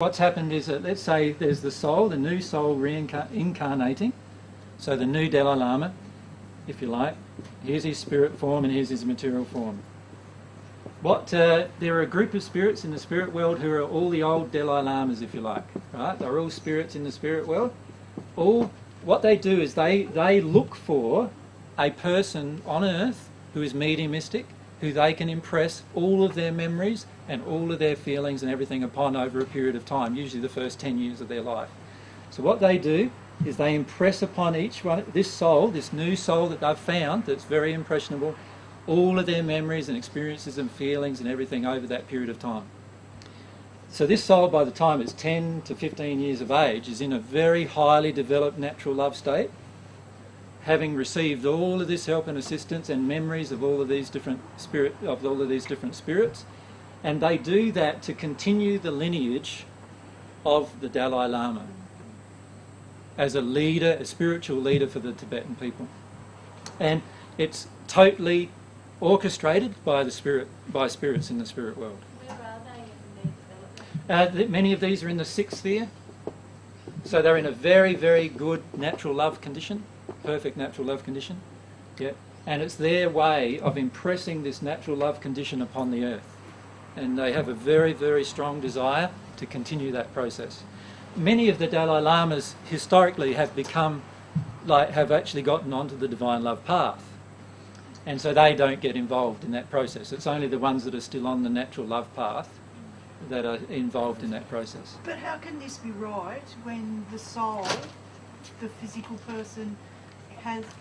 What's happened is that, let's say there's the soul, the new soul reincarnating, so the new Dalai Lama, if you like. Here's his spirit form and here's his material form. There are a group of spirits in the spirit world who are all the old Dalai Lamas, if you like, right? They're all spirits in the spirit world. What they do is they look for a person on earth who is mediumistic, who they can impress all of their memories and all of their feelings and everything upon over a period of time, usually the first 10 years of their life. So what they do is they impress upon each one, this soul, this new soul that they've found that's very impressionable, all of their memories and experiences and feelings and everything over that period of time. So this soul, by the time it's 10 to 15 years of age, is in a very highly developed natural love state, having received all of this help and assistance and memories of all of these different spirits, and they do that to continue the lineage of the Dalai Lama as a leader, a spiritual leader for the Tibetan people. And it's totally orchestrated by spirits in the spirit world. Where are they in their development? Many of these are in the sixth sphere, so they're in a very, very good natural love condition, perfect natural love condition. Yeah. And it's their way of impressing this natural love condition upon the earth. And they have a very, very strong desire to continue that process. Many of the Dalai Lamas historically have actually gotten onto the divine love path. And so they don't get involved in that process. It's only the ones that are still on the natural love path that are involved in that process. But how can this be right when the soul, the physical person,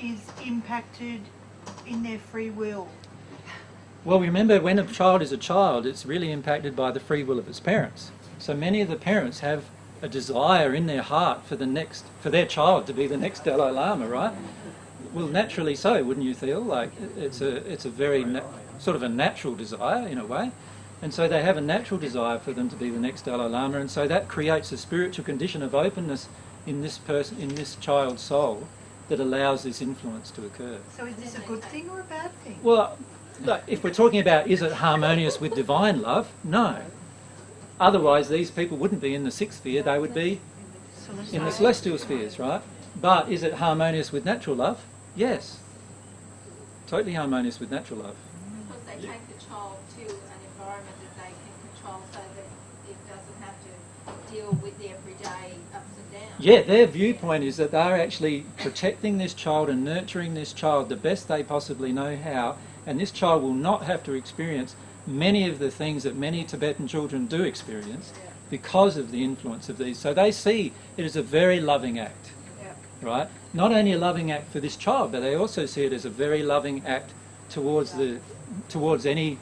is impacted in their free will? Well, remember, when a child is a child, it's really impacted by the free will of its parents. So many of the parents have a desire in their heart for their child to be the next Dalai Lama, right? Well, naturally so, wouldn't you feel? Like it's a very sort of a natural desire in a way, and so they have a natural desire for them to be the next Dalai Lama, and so that creates a spiritual condition of openness in this child's soul that allows this influence to occur. So is this a good thing or a bad thing? Well, look, if we're talking about is it harmonious with divine love, no. Otherwise, these people wouldn't be in the sixth sphere; they would be in the celestial spheres, right? But is it harmonious with natural love? Yes. Totally harmonious with natural love. Because they take the child to an environment that they can control so that it doesn't have to deal with the everyday ups and downs. Yeah, their viewpoint is that they're actually protecting this child and nurturing this child the best they possibly know how, and this child will not have to experience many of the things that many Tibetan children do experience because of the influence of these. So they see it as a very loving act. Right? Not only a loving act for this child, but they also see it as a very loving act towards any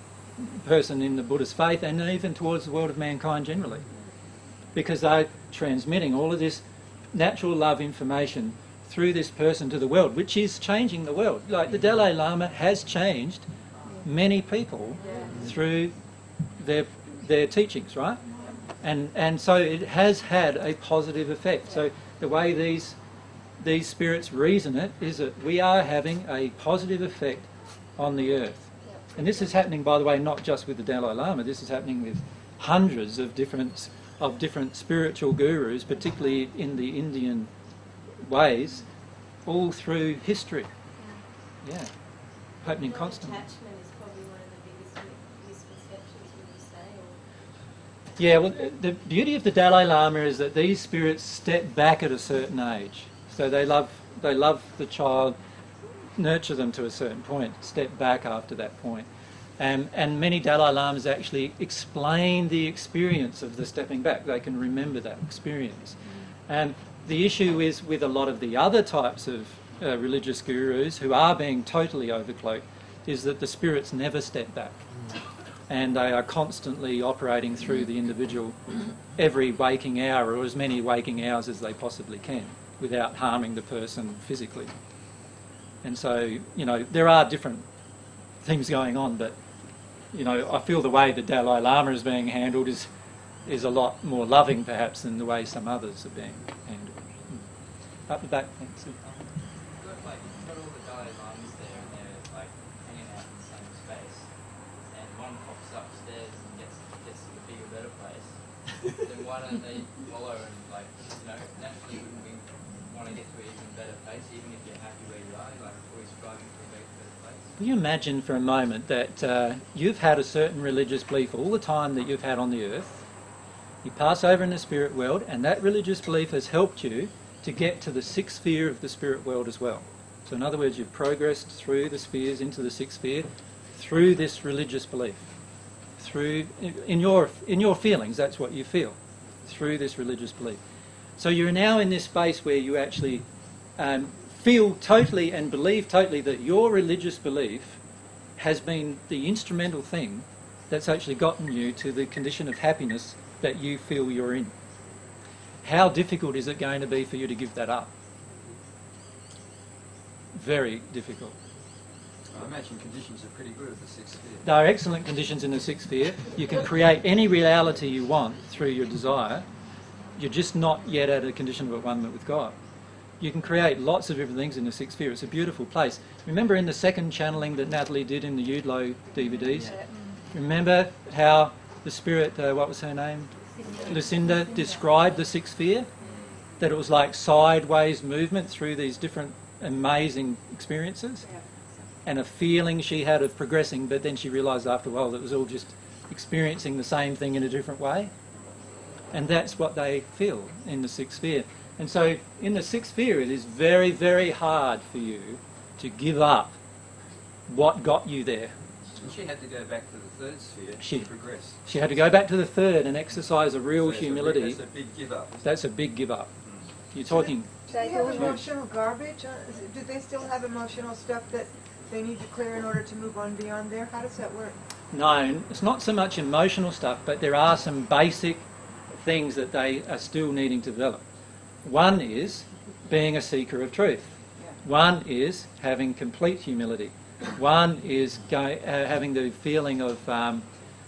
person in the Buddhist faith, and even towards the world of mankind generally, because they're transmitting all of this natural love information through this person to the world, which is changing the world. Like the Dalai Lama has changed many people through their teachings, right? And so it has had a positive effect. So the way these spirits reason it is that we are having a positive effect on the earth. And this is happening, by the way, not just with the Dalai Lama. This is happening with hundreds of different spiritual gurus, particularly in the Indian ways, all through history. Yeah, happening constantly. Attachment is probably one of the biggest misconceptions, would you say? Yeah, well, the beauty of the Dalai Lama is that these spirits step back at a certain age. So they love the child, nurture them to a certain point, step back after that point. And many Dalai Lamas actually explain the experience of the stepping back. They can remember that experience. And the issue is with a lot of the other types of religious gurus who are being totally overcloaked is that the spirits never step back. And they are constantly operating through the individual every waking hour, or as many waking hours as they possibly can, without harming the person physically. And so, there are different things going on, but, I feel the way the Dalai Lama is being handled is a lot more loving, perhaps, than the way some others are being handled. Up the back, thanks. You've got all the Dalai Lamas there, and they're hanging out in the same space, and one pops upstairs and gets to a bigger, better place. Then why don't they follow and, like, you know, naturally wouldn't we want to get to an even better place, even if you're happy where you are, like always striving for a better place? Can you imagine for a moment that you've had a certain religious belief all the time that you've had on the earth, you pass over in the spirit world, and that religious belief has helped you to get to the sixth sphere of the spirit world as well. So in other words, you've progressed through the spheres into the sixth sphere through this religious belief. Through, in your feelings, that's what you feel, through this religious belief. So you're now in this space where you actually feel totally and believe totally that your religious belief has been the instrumental thing that's actually gotten you to the condition of happiness that you feel you're in. How difficult is it going to be for you to give that up? Very difficult. I imagine conditions are pretty good at the sixth sphere. There are excellent conditions in the sixth sphere. You can create any reality you want through your desire. You're just not yet at a condition of at-one with God. You can create lots of different things in the sixth sphere. It's a beautiful place. Remember in the second channeling that Natalie did in the Udlo DVDs? Yeah. Remember how the spirit, what was her name? Lucinda described the sixth sphere? That it was like sideways movement through these different amazing experiences? Yeah. And a feeling she had of progressing, but then she realised after a while that it was all just experiencing the same thing in a different way. And that's what they feel in the sixth sphere. And so in the sixth sphere it is very, very hard for you to give up what got you there. And she had to go back to the third sphere to progress. She had to go back to the third and exercise a real humility. That's a big give up. That's a big give up. You're talking... Do they have emotional garbage? Do they still have emotional stuff that they need to clear in order to move on beyond there? How does that work? No, it's not so much emotional stuff, but there are some basic things that they are still needing to develop. One is being a seeker of truth. One is having complete humility. One is having the feeling of,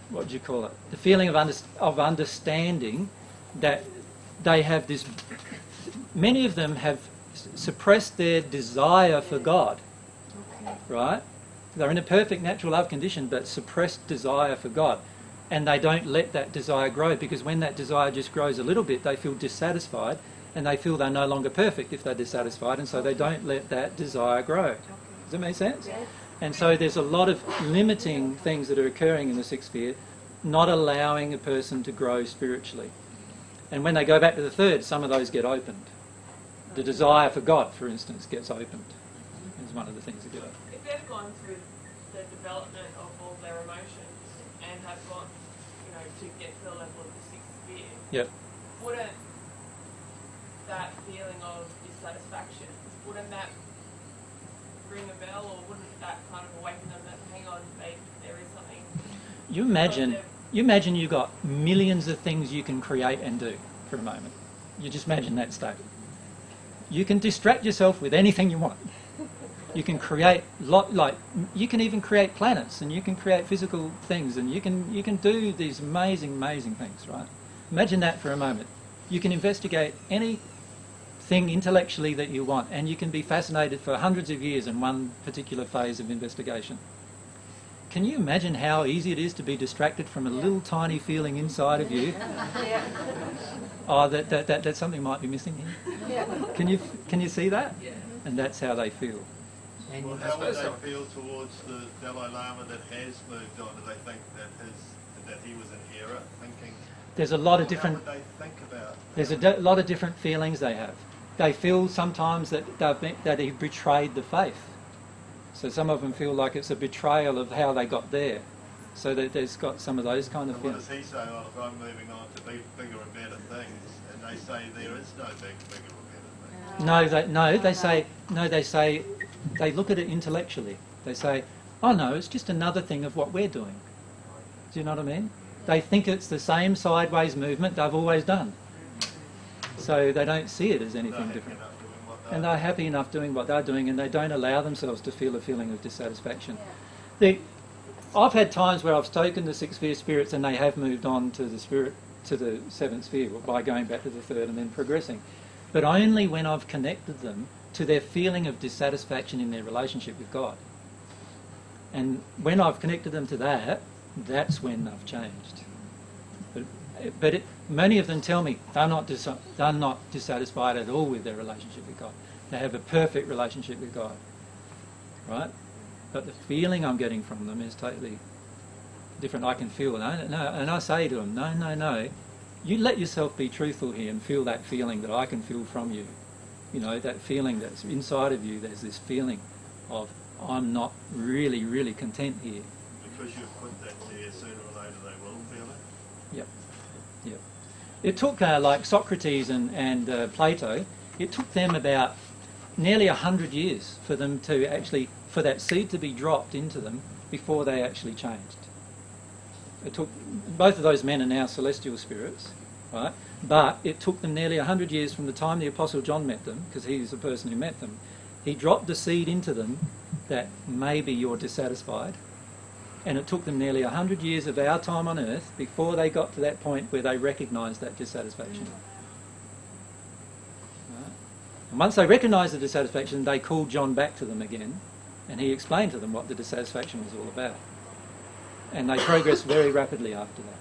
what do you call it? The feeling of understanding that they have this... Many of them have suppressed their desire for God. Right? They're in a perfect natural love condition, but suppressed desire for God. And they don't let that desire grow, because when that desire just grows a little bit, they feel dissatisfied, and they feel they're no longer perfect if they're dissatisfied, and so they don't let that desire grow. Does that make sense? Yes. And so there's a lot of limiting things that are occurring in the sixth sphere, not allowing a person to grow spiritually. And when they go back to the third, some of those get opened. The desire for God, for instance, gets opened. Is one of the things that get opened. If they've gone through the development of all their emotions and have gone, you know, to get to the level of the sixth sphere, yep. Wouldn't that feeling of dissatisfaction, wouldn't that ring a bell, or wouldn't that kind of awaken them that, hang on, there is something? You imagine you've got millions of things you can create and do for a moment. You just imagine that state. You can distract yourself with anything you want. You can create you can even create planets, and you can create physical things, and you can do these amazing things, right? Imagine that for a moment. You can investigate anything intellectually that you want, and you can be fascinated for hundreds of years in one particular phase of investigation. Can you imagine how easy it is to be distracted from a little tiny feeling inside of you? Oh, that something might be missing here. Can you see that? Yeah. And that's how they feel. Well, how would they feel towards the Dalai Lama that has moved on? Do they think that he was an error thinking? There's a lot of different. How would they think about? There's a lot of different feelings they have. They feel sometimes that he betrayed the faith. So some of them feel like it's a betrayal of how they got there. So that there's got some of those kind of feelings. What does he say? Well, if I'm moving on to bigger and better things, and they say there is no bigger or better things. They say they look at it intellectually. They say, oh no, it's just another thing of what we're doing. Do you know what I mean? They think it's the same sideways movement they've always done. So they don't see it as anything different. And they're happy enough doing what they're doing, and they don't allow themselves to feel a feeling of dissatisfaction. I've had times where I've spoken to sixth sphere spirits and they have moved on to the seventh sphere by going back to the third and then progressing. But only when I've connected them to their feeling of dissatisfaction in their relationship with God. And when I've connected them to that, that's when they've changed. But But many of them tell me they're not dissatisfied at all with their relationship with God. They have a perfect relationship with God, right? But the feeling I'm getting from them is totally different. I can feel it. And I say to them, no. You let yourself be truthful here and feel that feeling that I can feel from you. You know, that feeling that's inside of you. There's this feeling of I'm not really, really content here. Because you've put that there, sooner or later they will feel it. Yep. It took like Socrates and Plato. It took them about nearly 100 years for them to actually, for that seed to be dropped into them before they actually changed. It took, both of those men are now celestial spirits, right? But it took them nearly 100 years from the time the Apostle John met them, because he's the person who met them. He dropped the seed into them that maybe you're dissatisfied. And it took them nearly 100 years of our time on earth before they got to that point where they recognised that dissatisfaction. Right? And once they recognised the dissatisfaction, they called John back to them again, and he explained to them what the dissatisfaction was all about. And they progressed very rapidly after that.